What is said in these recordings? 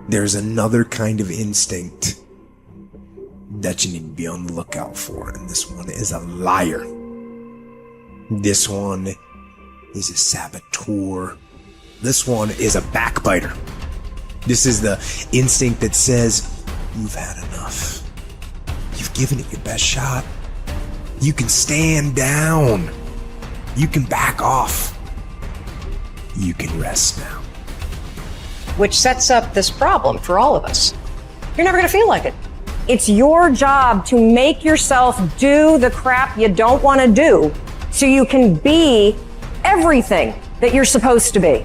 there's another kind of instinct that you need to be on the lookout for, and this one is a liar. This one is a saboteur. This one is a backbiter. This is the instinct that says, you've had enough. You've given it your best shot. You can stand down. You can back off. You can rest now. Which sets up this problem for all of us. You're never going to feel like it. It's your job to make yourself do the crap you don't want to do so you can be everything that you're supposed to be.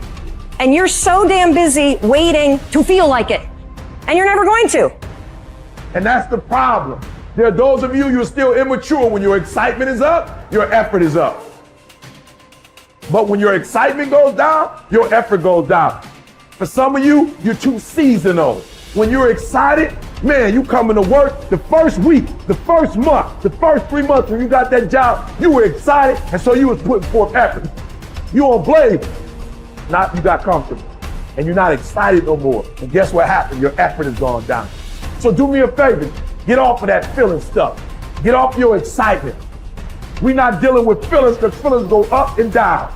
And you're so damn busy waiting to feel like it. And you're never going to. And that's the problem. There are those of you, you're still immature. When your excitement is up, your effort is up. But when your excitement goes down, your effort goes down. For some of you, you're too seasonal. When you're excited, man, you coming to work the first week, the first month, the first 3 months when you got that job, you were excited, and so you was putting forth effort. You on blade. Now you got comfortable, and you're not excited no more. And guess what happened? Your effort has gone down. So do me a favor, get off of that feeling stuff. Get off your excitement. We're not dealing with feelings because feelings go up and down.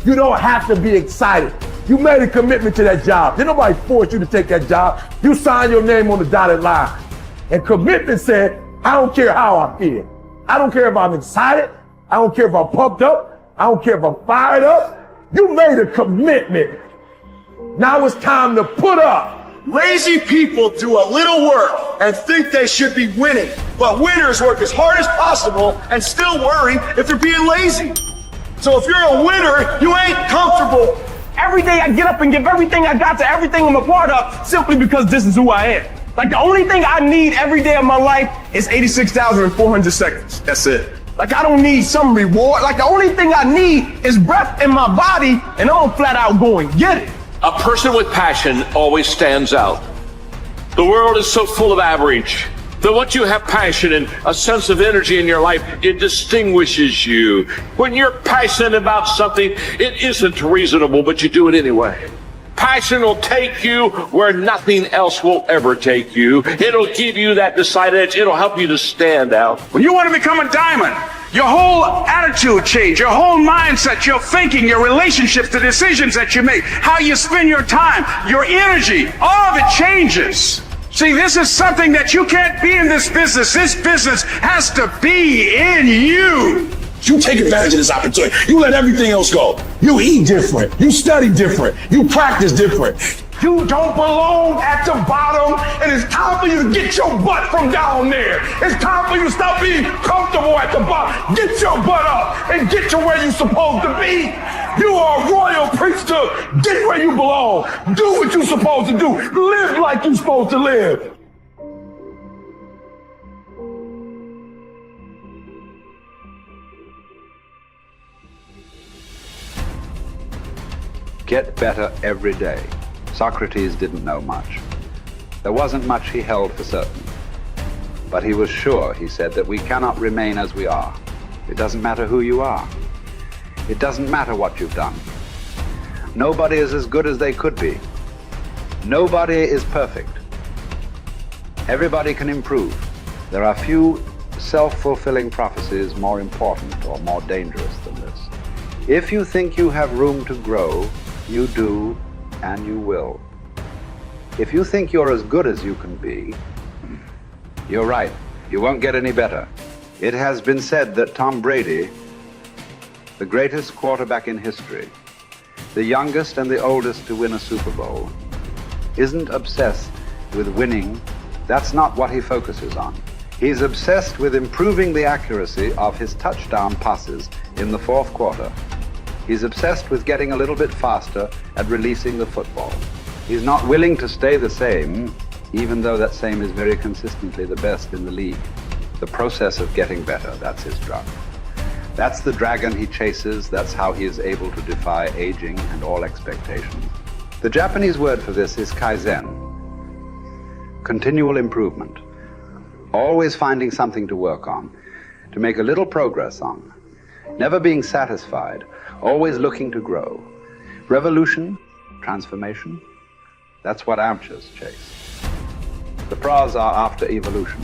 You don't have to be excited. You made a commitment to that job. Didn't nobody force you to take that job. You signed your name on the dotted line. And commitment said, I don't care how I feel. I don't care if I'm excited. I don't care if I'm pumped up. I don't care if I'm fired up. You made a commitment. Now it's time to put up. Lazy people do a little work and think they should be winning, but winners work as hard as possible and still worry if they're being lazy. So if you're a winner, you ain't comfortable. Every day I get up and give everything I got to everything I'm a part of simply because this is who I am. Like the only thing I need every day of my life is 86,400 seconds. That's it. Like I don't need some reward. Like the only thing I need is breath in my body, and I'm flat out going get it. A person with passion always stands out. The world is so full of average that once you have passion and a sense of energy in your life, it distinguishes you. When you're passionate about something, it isn't reasonable, but you do it anyway. Passion will take you where nothing else will ever take you. It'll give you that decided edge. It'll help you to stand out. When you want to become a diamond, your whole attitude change, your whole mindset, your thinking, your relationships, the decisions that you make, how you spend your time, your energy, all of it changes. See, this is something that you can't be in this business. This business has to be in you. You take advantage of this opportunity. You let everything else go. You eat different. You study different. You practice different. You don't belong at the bottom, and it's time for you to get your butt from down there. It's time for you to stop being comfortable at the bottom. Get your butt up and get to where you're supposed to be. You are a royal priesthood. Get where you belong. Do what you're supposed to do. Live like you're supposed to live. Get better every day. Socrates didn't know much. There wasn't much he held for certain. But he was sure, he said, that we cannot remain as we are. It doesn't matter who you are. It doesn't matter what you've done. Nobody is as good as they could be. Nobody is perfect. Everybody can improve. There are few self-fulfilling prophecies more important or more dangerous than this. If you think you have room to grow, you do, and you will. If you think you're as good as you can be, you're right. You won't get any better. It has been said that Tom Brady, the greatest quarterback in history, the youngest and the oldest to win a Super Bowl, isn't obsessed with winning. That's not what he focuses on. He's obsessed with improving the accuracy of his touchdown passes in the fourth quarter. He's obsessed with getting a little bit faster at releasing the football. He's not willing to stay the same, even though that same is very consistently the best in the league. The process of getting better, that's his drug. That's the dragon he chases. That's how he is able to defy aging and all expectations. The Japanese word for this is kaizen, continual improvement. Always finding something to work on, to make a little progress on. Never being satisfied, always looking to grow. Revolution, transformation, That's what amateurs chase. The pros are after evolution.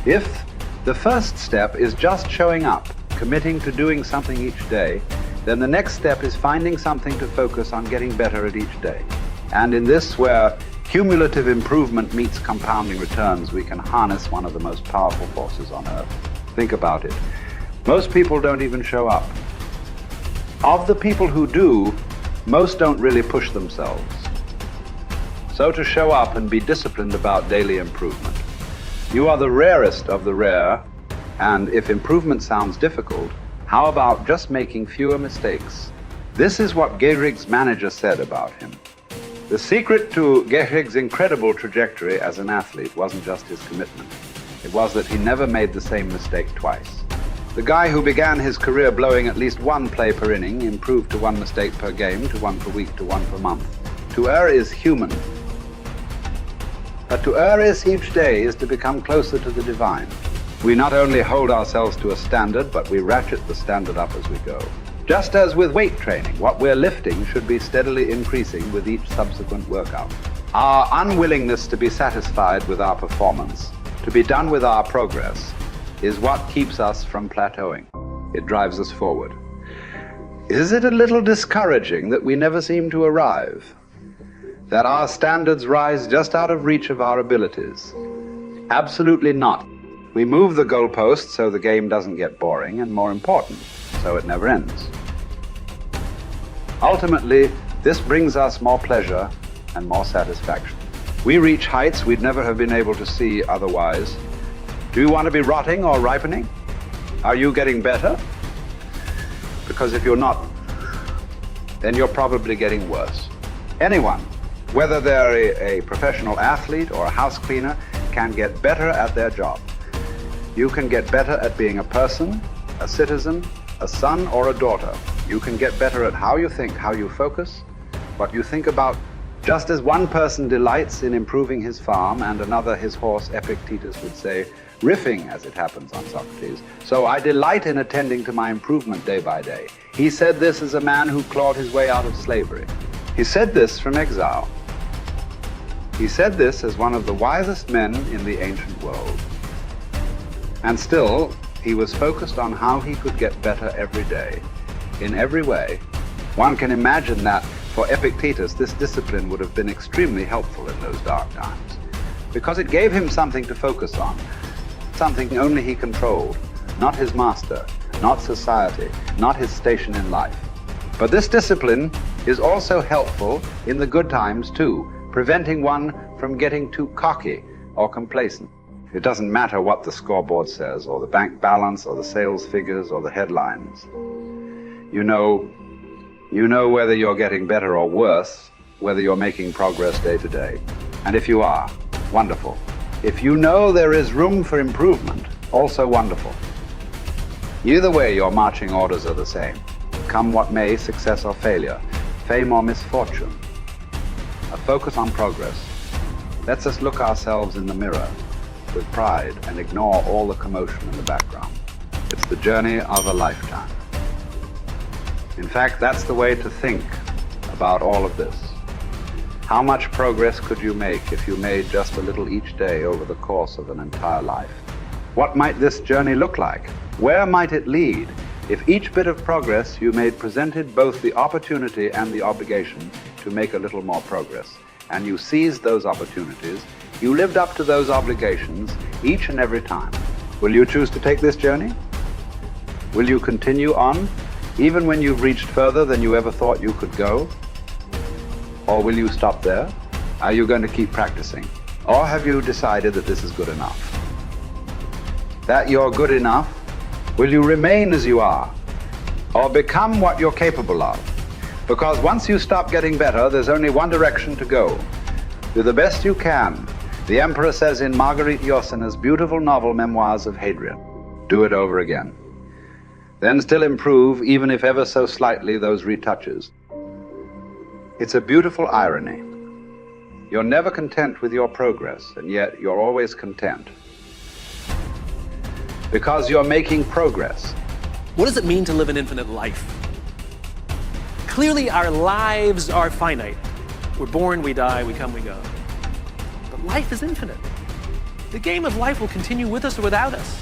If the first step is just showing up, committing to doing something each day, then the next step is finding something to focus on getting better at each day. And in this, where cumulative improvement meets compounding returns, we can harness one of the most powerful forces on earth. Think about it. Most people don't even show up. Of the people who do, most don't really push themselves. So to show up and be disciplined about daily improvement. You are the rarest of the rare, and if improvement sounds difficult, how about just making fewer mistakes? This is what Gehrig's manager said about him. The secret to Gehrig's incredible trajectory as an athlete wasn't just his commitment. It was that he never made the same mistake twice. The guy who began his career blowing at least one play per inning improved to one mistake per game, to one per week, to one per month. To err is human. But to err is each day is to become closer to the divine. We not only hold ourselves to a standard, but we ratchet the standard up as we go. Just as with weight training, what we're lifting should be steadily increasing with each subsequent workout. Our unwillingness to be satisfied with our performance, to be done with our progress, is what keeps us from plateauing. It drives us forward. Is it a little discouraging that we never seem to arrive? That our standards rise just out of reach of our abilities? Absolutely not. We move the goalpost so the game doesn't get boring, and more important, so it never ends. Ultimately, this brings us more pleasure and more satisfaction. We reach heights we'd never have been able to see otherwise. Do you want to be rotting or ripening? Are you getting better? Because if you're not, then you're probably getting worse. Anyone, whether they're a professional athlete or a house cleaner, can get better at their job. You can get better at being a person, a citizen, a son or a daughter. You can get better at how you think, how you focus, what you think about. Just as one person delights in improving his farm and another his horse, Epictetus would say, riffing as it happens on Socrates, so I delight in attending to my improvement day by day. He said this as a man who clawed his way out of slavery. He said this from exile. He said this as one of the wisest men in the ancient world. And still, he was focused on how he could get better every day, in every way. One can imagine that for Epictetus, this discipline would have been extremely helpful in those dark times, because it gave him something to focus on, something only he controlled, not his master, not society, not his station in life. But this discipline is also helpful in the good times too, preventing one from getting too cocky or complacent. It doesn't matter what the scoreboard says, or the bank balance, or the sales figures, or the headlines. You know whether you're getting better or worse, whether you're making progress day to day. And if you are, wonderful. If you know there is room for improvement, also wonderful. Either way, your marching orders are the same. Come what may, success or failure, fame or misfortune. A focus on progress lets us look ourselves in the mirror with pride and ignore all the commotion in the background. It's the journey of a lifetime. In fact, that's the way to think about all of this. How much progress could you make if you made just a little each day over the course of an entire life? What might this journey look like? Where might it lead if each bit of progress you made presented both the opportunity and the obligation to make a little more progress, and you seized those opportunities, you lived up to those obligations each and every time? Will you choose to take this journey? Will you continue on, even when you've reached further than you ever thought you could go? Or will you stop there? Are you going to keep practicing? Or have you decided that this is good enough? That you're good enough? Will you remain as you are? Or become what you're capable of? Because once you stop getting better, there's only one direction to go. Do the best you can. The Emperor says in Marguerite Yourcenar's beautiful novel Memoirs of Hadrian, do it over again. Then still improve, even if ever so slightly, those retouches. It's a beautiful irony. You're never content with your progress, and yet you're always content. Because you're making progress. What does it mean to live an infinite life? Clearly, our lives are finite. We're born, we die, we come, we go. But life is infinite. The game of life will continue with us or without us.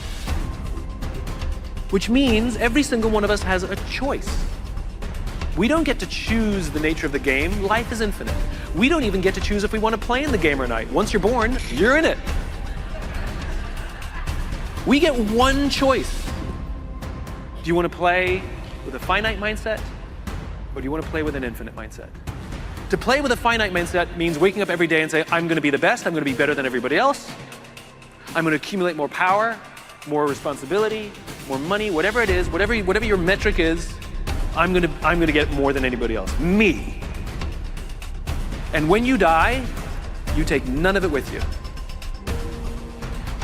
Which means every single one of us has a choice. We don't get to choose the nature of the game. Life is infinite. We don't even get to choose if we want to play in the game or not. Once you're born, you're in it. We get one choice. Do you want to play with a finite mindset, or do you want to play with an infinite mindset? To play with a finite mindset means waking up every day and say, I'm going to be the best, I'm going to be better than everybody else, I'm going to accumulate more power, more responsibility, more money, whatever it is, whatever your metric is, I'm going to get more than anybody else. Me. And when you die, you take none of it with you.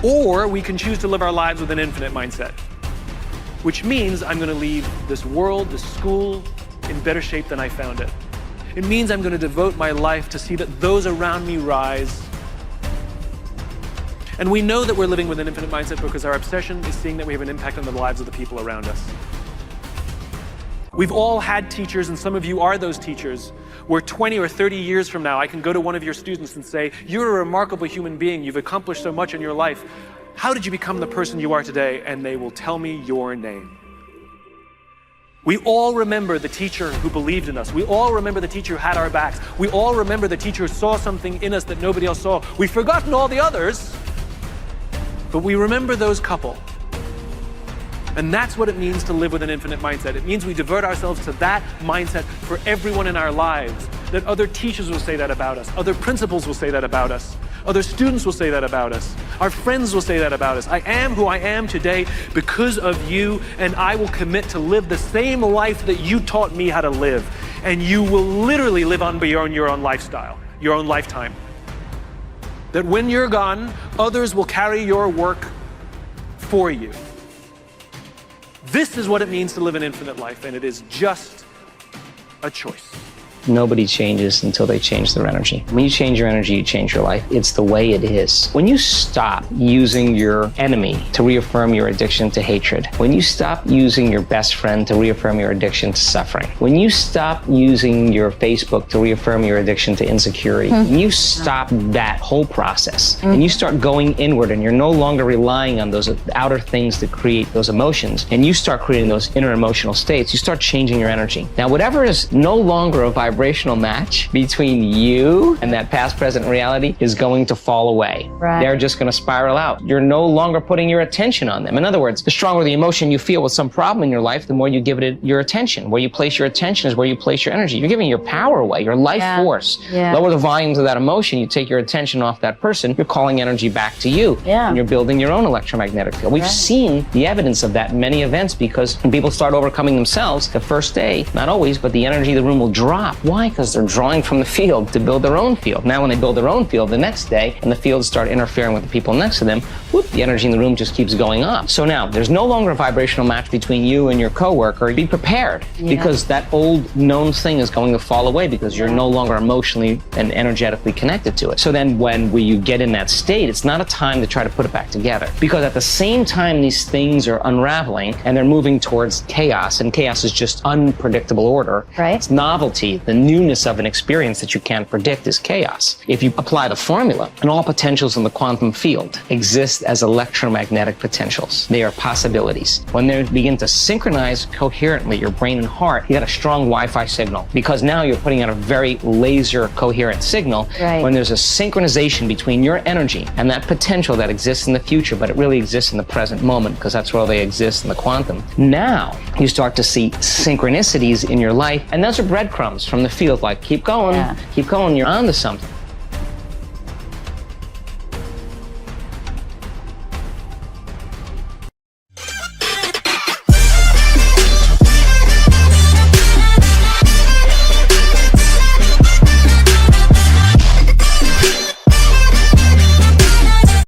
Or we can choose to live our lives with an infinite mindset, which means I'm going to leave this world, this school, in better shape than I found it. It means I'm going to devote my life to see that those around me rise. And we know that we're living with an infinite mindset because our obsession is seeing that we have an impact on the lives of the people around us. We've all had teachers, and some of you are those teachers, where 20 or 30 years from now, I can go to one of your students and say, you're a remarkable human being, you've accomplished so much in your life. How did you become the person you are today? And they will tell me your name. We all remember the teacher who believed in us. We all remember the teacher who had our backs. We all remember the teacher who saw something in us that nobody else saw. We've forgotten all the others, but we remember those couple. And that's what it means to live with an infinite mindset. It means we divert ourselves to that mindset for everyone in our lives. That other teachers will say that about us. Other principals will say that about us. Other students will say that about us. Our friends will say that about us. I am who I am today because of you, and I will commit to live the same life that you taught me how to live. And you will literally live on beyond your own lifestyle, your own lifetime. That when you're gone, others will carry your work for you. This is what it means to live an infinite life, and it is just a choice. Nobody changes until they change their energy. When you change your energy, you change your life. It's the way it is. When you stop using your enemy to reaffirm your addiction to hatred, when you stop using your best friend to reaffirm your addiction to suffering, when you stop using your Facebook to reaffirm your addiction to insecurity, when you stop that whole process and you start going inward and you're no longer relying on those outer things that create those emotions, and you start creating those inner emotional states, you start changing your energy. Now, whatever is no longer a vibrational match between you and that past, present reality is going to fall away. Right. They're just going to spiral out. You're no longer putting your attention on them. In other words, the stronger the emotion you feel with some problem in your life, the more you give it your attention. Where you place your attention is where you place your energy. You're giving your power away, your life force. Yeah. Lower the volumes of that emotion, you take your attention off that person, you're calling energy back to you. Yeah. And you're building your own electromagnetic field. We've seen the evidence of that in many events, because when people start overcoming themselves, the first day, not always, but the energy of the room will drop. Why? Because they're drawing from the field to build their own field. Now when they build their own field the next day and the fields start interfering with the people next to them, whoop, the energy in the room just keeps going up. So now there's no longer a vibrational match between you and your coworker. Be prepared, because that old known thing is going to fall away because you're no longer emotionally and energetically connected to it. So then when you get in that state, it's not a time to try to put it back together, because at the same time these things are unraveling and they're moving towards chaos, and chaos is just unpredictable order. Right. It's novelty, the newness of an experience that you can't predict is chaos. If you apply the formula, and all potentials in the quantum field exist as electromagnetic potentials. They are possibilities. When they begin to synchronize coherently, your brain and heart, you got a strong Wi-Fi signal, because now you're putting out a very laser coherent signal. Right. When there's a synchronization between your energy and that potential that exists in the future, but it really exists in the present moment, because that's where they exist in the quantum. Now you start to see synchronicities in your life, and those are breadcrumbs from the field, like keep going, you're onto something.